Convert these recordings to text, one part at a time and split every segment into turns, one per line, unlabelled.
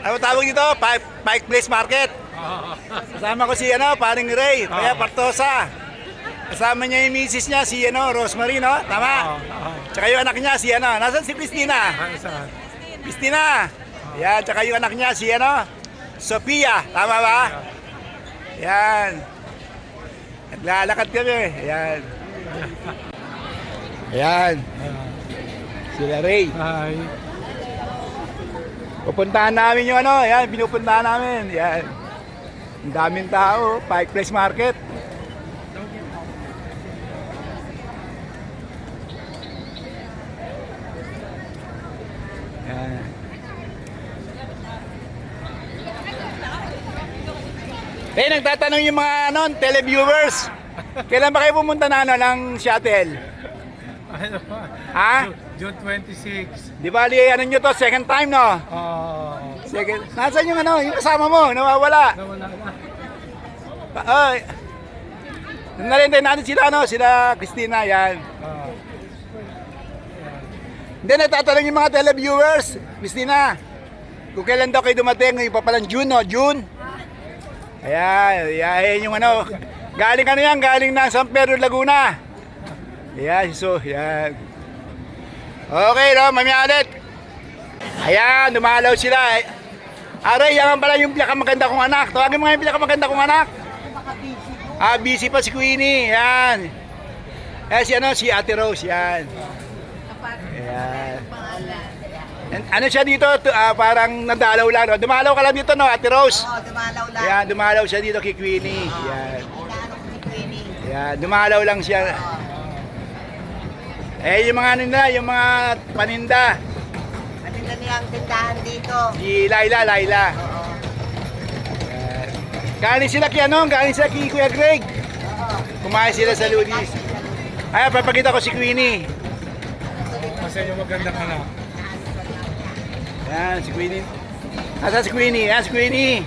ano tawag dito? Pike Place Market. Kasama ko si paring Ray, kaya Partosa. Kasama niya yung misis niya, si Rosemary, no? Tama? Tsaka yung anak niya, si nasan si Christina? Christina. Yan, tsaka yung anak niya, si Sophia. Tama ba? Yan. Naglalakad kami. Yan. Ayan. Sila Ray.
Hi.
Pupuntahan namin yung yan, pinupuntahan namin. Yan. Ang daming tao, Pike Place Market. Yan. Nagtatanong yung mga televiewers. Kailan ba kayo pumunta na ng shuttle? Ha?
June 26.
Di ba nyo to, second time, no? Second. Nasaan yung yung kasama mo? Nawawala.
Nawala na.
Ay. Nalintay natin sila, sila Christina, yan. Hindi, nagtatanong yung mga televiewers. Christina, kung kailan daw kayo dumating, yung pa palang June, no? June. Ayan yung galing yan, galing ng San Pedro, Laguna. Ayan, so, yan. Okay, mamaya ulit. Ayan, dumalaw sila. Aray, yan pala yung pinakamaganda kong anak. Tawagin mo nga yung pinakamaganda kong anak. Busy pa si Queenie, yan. Si Ate Rose, yan. Ayan. Ano siya dito, parang nadalaw lang, no? Dumalaw ka lang dito, no, Ate Rose?
Oo, dumalaw lang.
Ayan, dumalaw siya dito kay Queenie. Yan. Ayan, dumalaw lang siya. Yung mga yung mga paninda.
Paninda nilang tindahan dito.
Si Laila.
Oo.
Galing sila galing sila kay Kuya Greg. Kumain sila sa Ludis. Ay, papakita ko si Queenie.
Kasi yung magandang anak.
Yan, si Queenie. Asa si Queenie? Yan, si Queenie.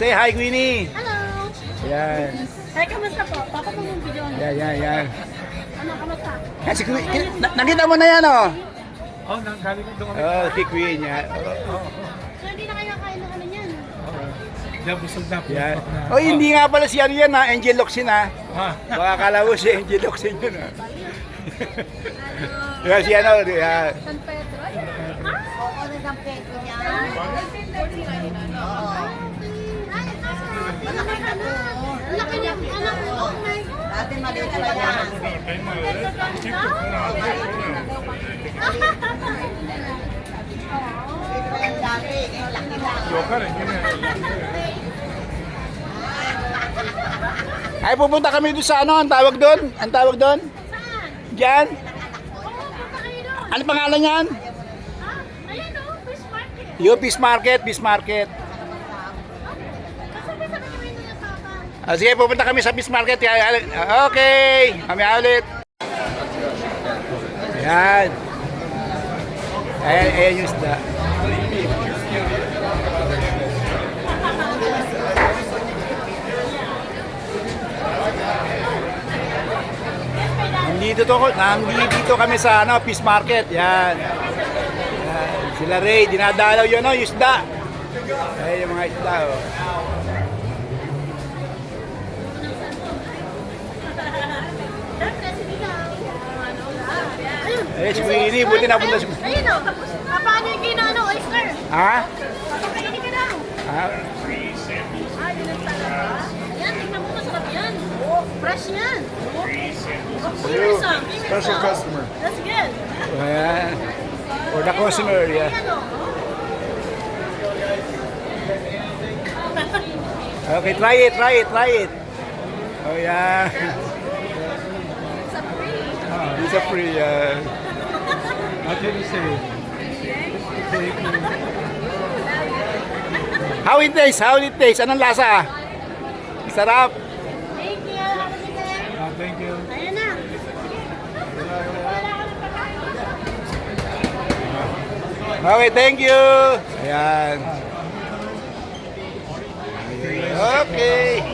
Say hi, Queenie.
Hello!
Yan.
Ay, kamusta po? Papa po yung video.
Yan.
Ano, kamusta?
Yan, si Queenie. Nakita mo na yan, oh.
Galing ko doon kami.
Si Queenie. Yan.
So, hindi na kayo kain ng ano yan?
Busog na po.
Yan. Oh, hindi nga pala si yan, Angel Locsin, ha. Baka kala mo si Angel Locsin yun, ha. Yan, si yan.
San Pedro?
Oo, ng peto niya.
Malaki na po. Malaki niya ang anak ko. Oh my God.
Dati maliit pa yan. Ito pa yung dati. Ngayon laki lang.
Ay, pupunta kami doon sa ang tawag doon? Ang tawag doon?
Saan?
Diyan?
Oo, punta kayo doon.
Ano pangalan yan?
Ayan o, Fish Market.
Yung Fish Market.
Kasabi-sabi kami doon ng papa.
Sige, pupunta kami sa Fish Market. Okay, kami ulit. Yan. Ayan yung isda. Nandito kami sa Fish Market. Yan. Sila Ray, dinadalaw yun, yung isda. Ayan yung mga isda, oh. Eh, si Queenie, buti napunta si...
Ayun o, paano yung kinaano, oyster?
Ha?
Papakainin ka daw.
Ha?
Yun ang talaga. Ayan, tingnan mo, masarap yan. Fresh yan. Give me some.
Special customer.
That's good.
Ayan. For the customer, yeah.
Ayan o.
Okay, try it. Oh, yeah.
It's a free.
It's a free,
How can you say? Thank you.
How it tastes? Anong lasa? Sarap.
Thank you. Have a good day.
Thank you.
Ayan na.
Okay, thank you. Ayan. Okay.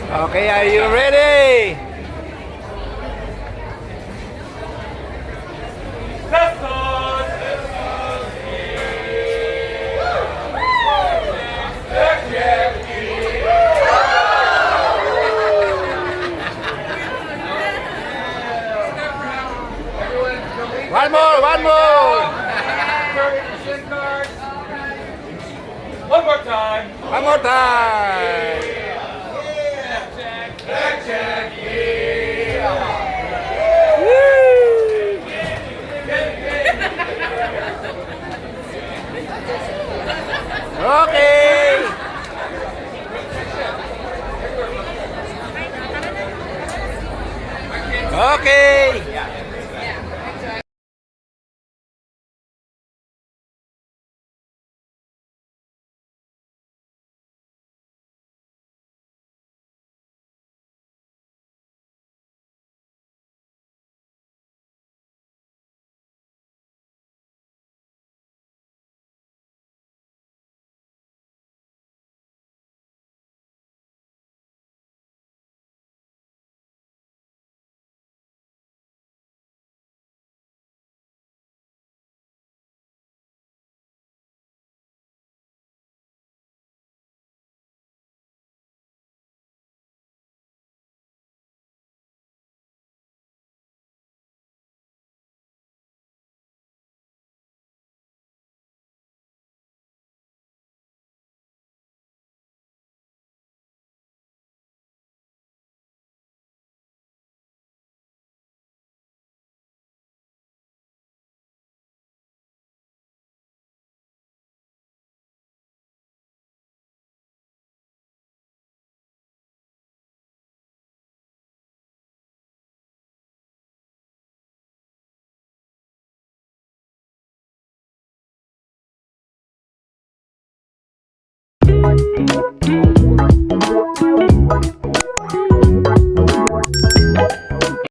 Okay, are you ready? One more, one more.
30% cards. One more time.
One more time. Okay. Okay.
Thank you.